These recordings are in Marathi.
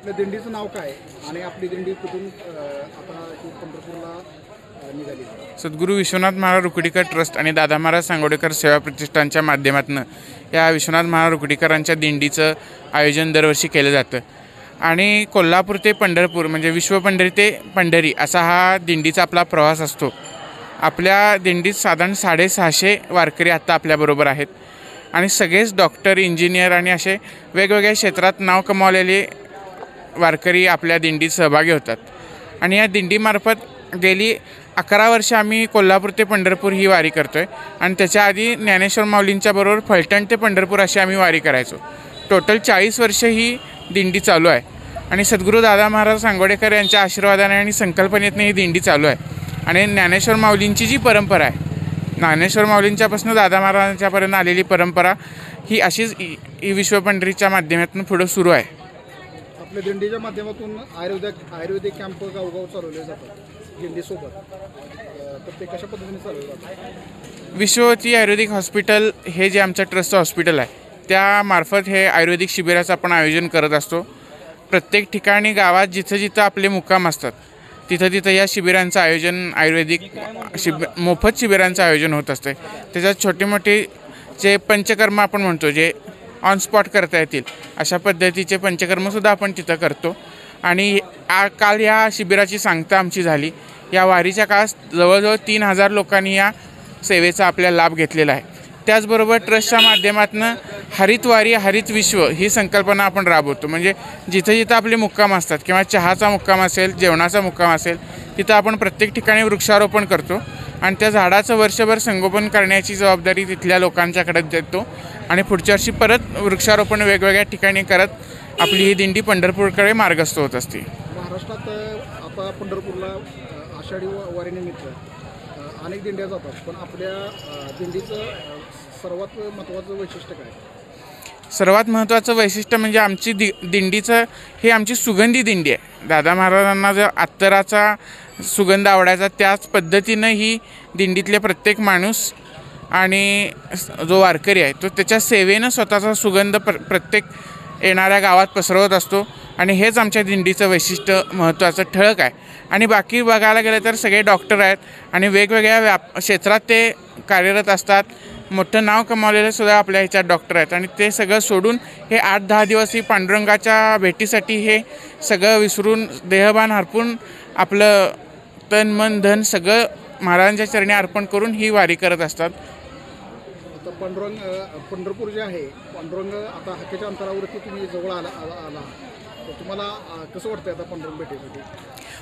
आपल्या दिंडीचं नाव काय आणि आपली दिंडी कुठून आता पंढरपूरला निघाली? सद्गुरू विश्वनाथ महाराज रुकडीकर ट्रस्ट आणि दादा महाराज सांगोडेकर सेवा प्रतिष्ठानच्या माध्यमातून या विश्वनाथ महाराज रुकडीकरांच्या दिंडीचं आयोजन दरवर्षी केलं जातं आणि कोल्हापूर ते पंढरपूर म्हणजे विश्वपंढरी ते पंढरी असा हा दिंडीचा आपला प्रवास असतो। आपल्या दिंडीत साधारण 650 वारकरी आत्ता आपल्याबरोबर आहेत आणि सगळेच डॉक्टर, इंजिनियर आणि असे वेगवेगळ्या क्षेत्रात नाव कमावलेले वारकरी आपल्या दिंडीत सहभागी होतात आणि या दिंडीमार्फत गेली 11 वर्ष आम्ही कोल्हापूर ते पंढरपूर ही वारी करतो आहे आणि त्याच्या आधी ज्ञानेश्वर माऊलींच्या बरोबर फलटण ते पंढरपूर अशी आम्ही वारी करायचो। टोटल 40 वर्ष ही दिंडी चालू आहे आणि सद्गुरू दादा महाराज सांगोडेकर यांच्या आशीर्वादाने आणि संकल्पनेतून ही दिंडी चालू आहे आणि ज्ञानेश्वर माऊलींची जी परंपरा आहे, ज्ञानेश्वर माऊलींच्यापासून दादा महाराजांच्यापर्यंत आलेली परंपरा ही अशीच ही विश्वपंढरीच्या माध्यमातून पुढे सुरू आहे। आपल्या दिंडीच्या माध्यमातून आयुर्वेदिक कॅम्प गावगाव चालवले जातात दिंडीसोबत, तर ते कशा पद्धतीने चालवले जातात? विश्ववती आयुर्वेदिक हॉस्पिटल हे जे आमचं ट्रस्टचं हॉस्पिटल आहे त्यामार्फत हे आयुर्वेदिक शिबिराचं आपण आयोजन करत असतो। प्रत्येक ठिकाणी गावात जिथं जिथं आपले मुक्काम असतात तिथं तिथं या शिबिरांचं आयोजन आयुर्वेदिक मोफत शिबिरांचं आयोजन होत असते। त्याच्यात छोटे मोठे जे पंचकर्म आपण म्हणतो जे ऑन स्पॉट करता येतील अशा पद्धतीचे पंचकर्मसुद्धा आपण तिथं करतो आणि काल या शिबिराची सांगता आमची झाली। या वारीच्या काळात जवळजवळ 3000 लोकांनी या सेवेचा आपल्याला लाभ घेतलेला आहे। त्याचबरोबर ट्रस्टच्या माध्यमातून हरित वारी हरित विश्व ही संकल्पना आपण राबवतो, म्हणजे जिथं जिथं आपले मुक्काम असतात किंवा चहाचा मुक्काम असेल, जेवणाचा मुक्काम असेल, तिथं आपण प्रत्येक ठिकाणी वृक्षारोपण करतो आणि त्या झाडाचं वर्षभर संगोपन करण्याची जबाबदारी तिथल्या लोकांच्याकडे देतो आणि पुढच्या वर्षी परत वृक्षारोपण वेगवेगळ्या ठिकाणी करत आपली ही दिंडी पंढरपूरकडे मार्गस्थ होत असते। महाराष्ट्रात आता पंढरपूरला आषाढी वारीनिमित्त अनेक दिंड्या जातात, पण आपल्या दिंडीचं सर्वात महत्त्वाचं वैशिष्ट्य काय? सर्वात महत्त्वाचं वैशिष्ट्य म्हणजे आमची दिंडीचं हे आमची सुगंधी दिंडी आहे। दादा महाराजांना जर अत्तराचा सुगंध आवडायचा त्याच पद्धतीनं ही दिंडीतले प्रत्येक माणूस आणि जो वारकरी आहे तो त्याच्या सेवेनं स्वतःचा सुगंध प्रत्येक येणाऱ्या गावात पसरवत असतो आणि हेच आमच्या दिंडीचं वैशिष्ट्य महत्त्वाचं ठळक आहे। आणि बाकी बघायला गेलं तर सगळे डॉक्टर आहेत आणि वेगवेगळ्या क्षेत्रात ते कार्यरत असतात। मोठं नाव कमावलेले सुद्धा आपल्या ह्याच्यात डॉक्टर आहेत आणि ते सगळं सोडून हे 8-10 दिवस ही पांडुरंगाच्या भेटीसाठी हे सगळं विसरून देहभान हरपून आपलं तन मन धन सगळं महाराजांच्या चरणी अर्पण करून ही वारी करत असतात। पंढरपूर जे आहे, पांडुरंग आता हाकेच्या अंतरावरती तुम्ही जवळ आला तर तुम्हाला कसं वाटतं आता पांडुरंग भेटीसाठी?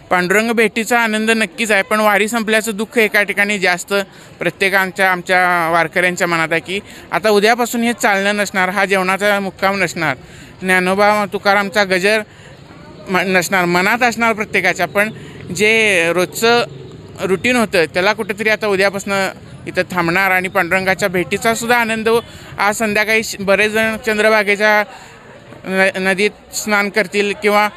पांडुरंग भेटीचा आनंद नक्कीच आहे, पण वारी संपल्याचं दुःख एका ठिकाणी जास्त आमच्या वारकऱ्यांच्या मनात आहे की आता उद्यापासून हे चालणं नसणार, हा जेवणाचा मुक्काम नसणार, ज्ञानोबा तुकारामचा गजर नसणार, मनात असणार प्रत्येकाच्या, पण जे रोजचं रुटीन होतं त्याला कुठेतरी आता उद्यापासून इथं थांबणार आणि पांडुरंगाच्या भेटीचा सुद्धा आनंद आज संध्याकाळी बरेच जण चंद्रभागेच्या नदीत स्नान करतील किंवा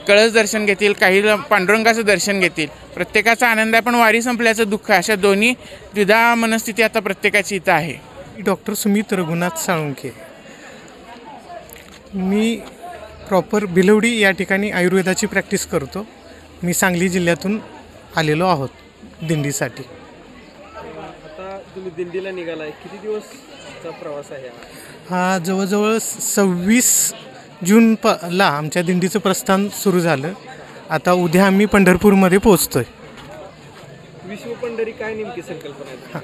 कळस दर्शन घेतील, काही पांडुरंगाचं दर्शन घेतील। प्रत्येकाचा आनंद आहे पण वारी संपल्याचं दुःख, अशा दोन्ही द्विधा मनस्थिती आता प्रत्येकाची इथं आहे। डॉक्टर सुमित रघुनाथ साळुंखे, मी प्रॉपर भिलवडी या ठिकाणी आयुर्वेदाची प्रॅक्टिस करतो। मी सांगली जिल्ह्यातून आलेलो आहोत दिंडीसाठी। आता तुम्ही दिंडीला निघालाय, किती दिवसचा प्रवास आहे हा? जवळजवळ 26 जूनला आमच्या दिंडीचं प्रस्थान सुरू झालं। आता उद्या आम्ही पंढरपूरमध्ये पोहोचतोय। विश्वपंढरी काय नेमकी संकल्पना आहे? हां,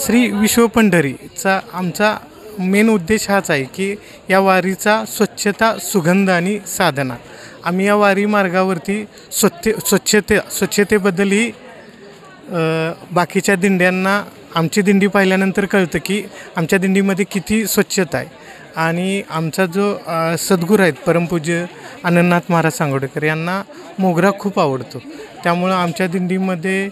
श्री विश्वपंढरीचा आमचा मेन उद्देश हाच आहे की या वारीचा स्वच्छता, सुगंध आणि साधना। आम्ही या वारी मार्गावरती स्वच्छतेबद्दलही बाकीच्या दिंड्यांना आमची दिंडी पाहिल्यानंतर कळतं की आमच्या दिंडीमध्ये किती स्वच्छता आहे आणि आमचा जो सद्गुरू आहेत परमपूज्य अनंतनाथ महाराज सांगोडेकर यांना मोगरा खूप आवडतो। त्यामुळं आमच्या दिंडीमध्ये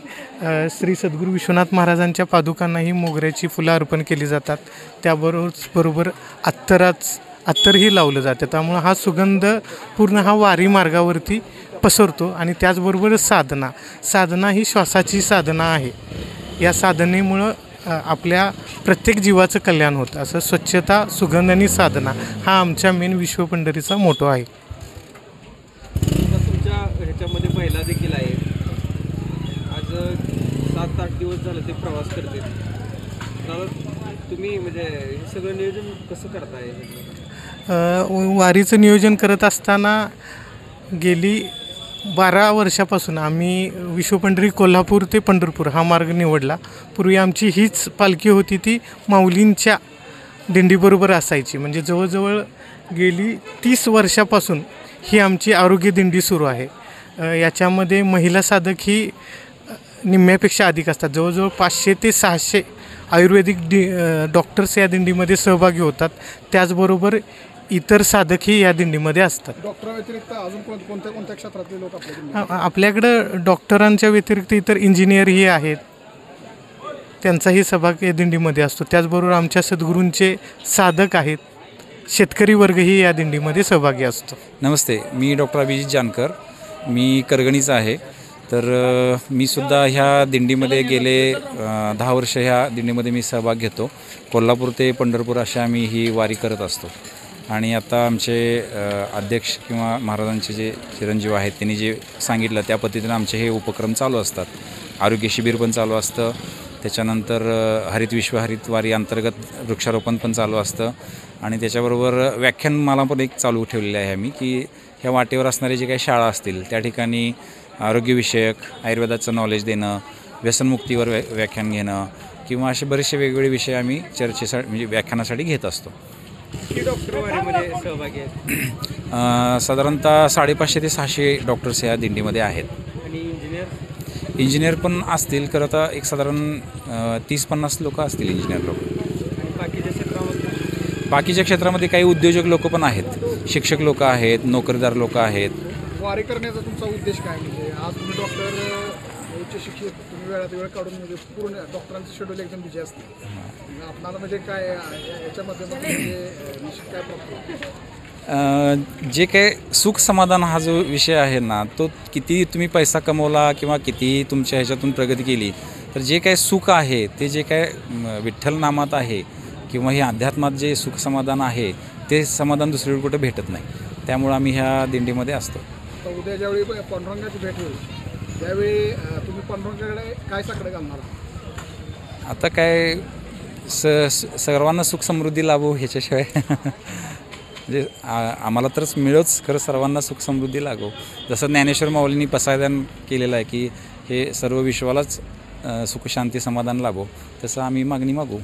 श्री सद्गुरू विश्वनाथ महाराजांच्या पादुकांनाही मोगऱ्याची फुलं अर्पण केली जातात। त्याबरोबर अत्तरही लावलं जातं। त्यामुळं हा सुगंध पूर्ण हा वारी मार्गावरती पसरतो आणि त्याचबरोबर साधना ही श्वासाची साधना आहे। या साधनेमुळं आपल्या प्रत्येक जीवाचं कल्याण होतं। असं स्वच्छता, सुगंध आणि साधना हा आमच्या मेन विश्वपंढरीचा मोटो आहे। त्याच्यामध्ये महिला देखील आहेत. आज 7-8 दिवस झाले ते प्रवास करते. दादा, तुम्ही म्हणजे हे सगळं नियोजन कसं करताय? वारीचं नियोजन करत असताना गेली 12 वर्षापासून आम्ही विश्वपंढरी कोल्हापूर ते पंढरपूर हा मार्ग निवडला. पूर्वी आमची हीच पालखी होती, ती माऊलींच्या दिंडीबरोबर असायची. म्हणजे जवळजवळ गेली 30 वर्षापासून ही आमची आरोग्य दिंडी सुरू आहे. याच्यामध्ये महिला साधक ही निम्म्यापेक्षा अधिक असतात. जवळजवळ 500 ते 600 आयुर्वेदिक डॉक्टर्स या दिंडीमध्ये सहभागी होतात. त्याचबरोबर इतर साधकही या दिंडीमध्ये असतात. डॉक्टर व्यतिरिक्त अजून कोणत्या क्षेत्रातले लोक आपल्या आपल्याकडं डॉक्टरांच्या व्यतिरिक्त इतर इंजिनियरही आहेत, त्यांचाही सहभाग या दिंडीमध्ये असतो. त्याचबरोबर आमच्या सद्गुरूंचे साधक आहेत, शेतकरी वर्गही या दिंडीमध्ये सहभागी असतो. नमस्ते, मी डॉक्टर अभिजित जानकर, मी करगणीचा आहे. तर मी सुद्धा ह्या दिंडीमध्ये गेले 10 वर्ष ह्या दिंडीमध्ये मी सहभाग घेतो. कोल्हापूर ते पंढरपूर अशा आम्ही ही वारी करत असतो. आणि आता आमचे अध्यक्ष किंवा महाराजांचे जे चिरंजीव आहेत त्यांनी जे सांगितलं त्या पद्धतीनं आमचे हे उपक्रम चालू असतात. आरोग्य शिबिर पण चालू असतं, त्याच्यानंतर हरित विश्व हरित वारी अंतर्गत वृक्षारोपण पण चालू असतं. आणि त्याच्याबरोबर व्याख्यानमाला पण एक चालू ठेवलेली आहे आम्ही, की ह्या वाटेवर असणारे जे काही शाळा असतील त्या ठिकाणी आरोग्यविषयक आयुर्वेदाचं नॉलेज देणं, व्यसनमुक्तीवर व्याख्यान घेणं किंवा असे बरेचसे वेगवेगळे विषय आम्ही चर्चेसाठी म्हणजे व्याख्यानासाठी घेत असतो. किती डॉक्टर वारीमध्ये सहभागी आहेत? साधारणतः 550 ते 600 डॉक्टर्स ह्या दिंडीमध्ये आहेत. आणि इंजिनियर पण असतील, खरं तर एक साधारण 30-50 लोक असतील इंजिनियर लोक. आणि बाकीच्या क्षेत्रामध्ये? बाकीच्या क्षेत्रामध्ये काही उद्योजक लोक पण आहेत, शिक्षक लोक आहेत, नोकरदार लोक आहेत. वारी करण्याचा तुमचा उद्देश काय? म्हणजे आज तुम्ही डॉक्टर उच्च शिक्षित, तुम्ही वेळात वेळ काढून म्हणजे पूर्ण डॉक्टरांचं शेड्यूल एकदम बिझी असते. आपणाला म्हणजे काय याच्यामध्ये निश्चित काय प्रॉब्लेम? जे काय सुख समाधान हा जो विषय आहे ना, तो किती तुम्ही पैसा कमवला किंवा किती तुमच्या ह्याच्यातून प्रगती केली, तर जे काय सुख आहे ते जे काय विठ्ठल नामात आहे किंवा हे अध्यात्मात जे सुख समाधान आहे ते समाधान दुसरीकडे कुठे भेटत नाही. त्यामुळं आम्ही ह्या दिंडीमध्ये असतो. तर उद्या ज्यावेळी पांडुरंगाची भेट होईल त्यावेळी तुम्ही पांडुरंगाकडे काय साकडे घालणार? आता काय सर्वांना सुख समृद्धी लाभो ह्याच्याशिवाय म्हणजे आम्हाला तरच मिळोच, खरं सर्वांना सुख समृद्धी लागो. जसं ज्ञानेश्वर माऊलींनी पसायदान केलेलं आहे की हे सर्व विश्वालाच सुख शांती समाधान लाभो, तसं आम्ही मागणी मागू.